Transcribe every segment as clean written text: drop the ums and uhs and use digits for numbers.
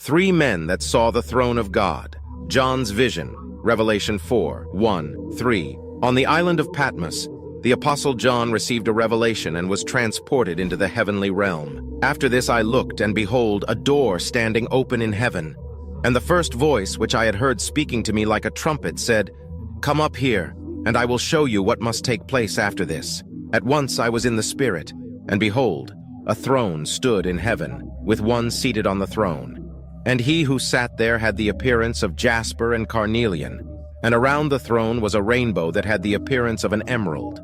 Three men that saw the throne of God. John's vision. Revelation 4, 1, 3. On the island of Patmos, the Apostle John received a revelation and was transported into the heavenly realm. After this I looked, and behold, a door standing open in heaven. And the first voice which I had heard speaking to me like a trumpet said, "Come up here, and I will show you what must take place after this." At once I was in the Spirit, and behold, a throne stood in heaven, with one seated on the throne. And he who sat there had the appearance of jasper and carnelian, and around the throne was a rainbow that had the appearance of an emerald.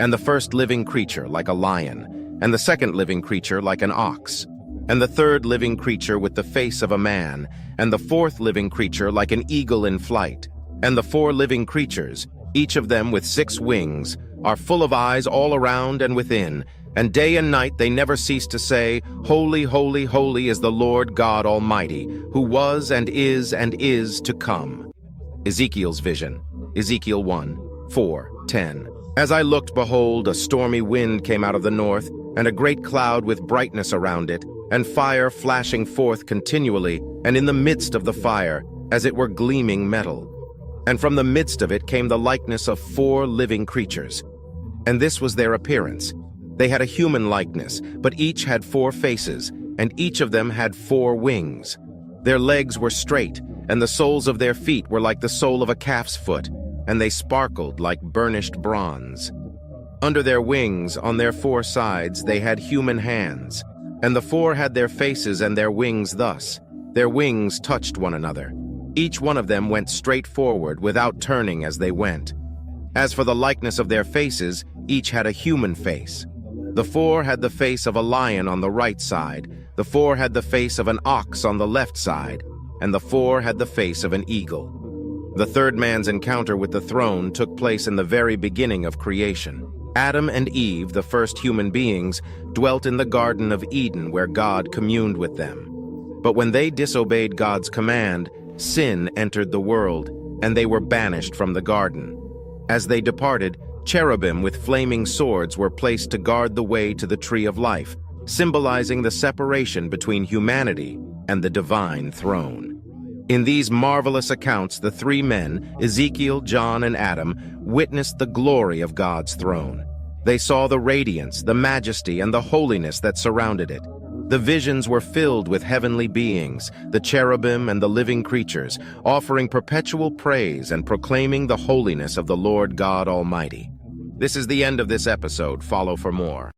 And the first living creature like a lion, and the second living creature like an ox, and the third living creature with the face of a man, and the fourth living creature like an eagle in flight. And the four living creatures, each of them with 6 wings, are full of eyes all around and within, and day and night they never cease to say, "Holy, holy, holy is the Lord God Almighty, who was and is to come." Ezekiel's vision. Ezekiel 1, 4, 10. As I looked, behold, a stormy wind came out of the north, and a great cloud with brightness around it, and fire flashing forth continually, and in the midst of the fire, as it were gleaming metal. And from the midst of it came the likeness of 4 living creatures. And this was their appearance. They had a human likeness, but each had 4 faces, and each of them had 4 wings. Their legs were straight, and the soles of their feet were like the sole of a calf's foot, and they sparkled like burnished bronze. Under their wings, on their 4 sides, they had human hands, and the 4 had their faces and their wings thus. Their wings touched one another. Each one of them went straight forward, without turning as they went. As for the likeness of their faces, each had a human face. The 4 had the face of a lion on the right side, the 4 had the face of an ox on the left side, and the 4 had the face of an eagle. The third man's encounter with the throne took place in the very beginning of creation. Adam and Eve, the first human beings, dwelt in the Garden of Eden where God communed with them. But when they disobeyed God's command, sin entered the world, and they were banished from the garden. As they departed, cherubim with flaming swords were placed to guard the way to the tree of life, symbolizing the separation between humanity and the divine throne. In these marvelous accounts, the 3 men, Ezekiel, John, and Adam, witnessed the glory of God's throne. They saw the radiance, the majesty, and the holiness that surrounded it. The visions were filled with heavenly beings, the cherubim and the living creatures, offering perpetual praise and proclaiming the holiness of the Lord God Almighty. This is the end of this episode. Follow for more.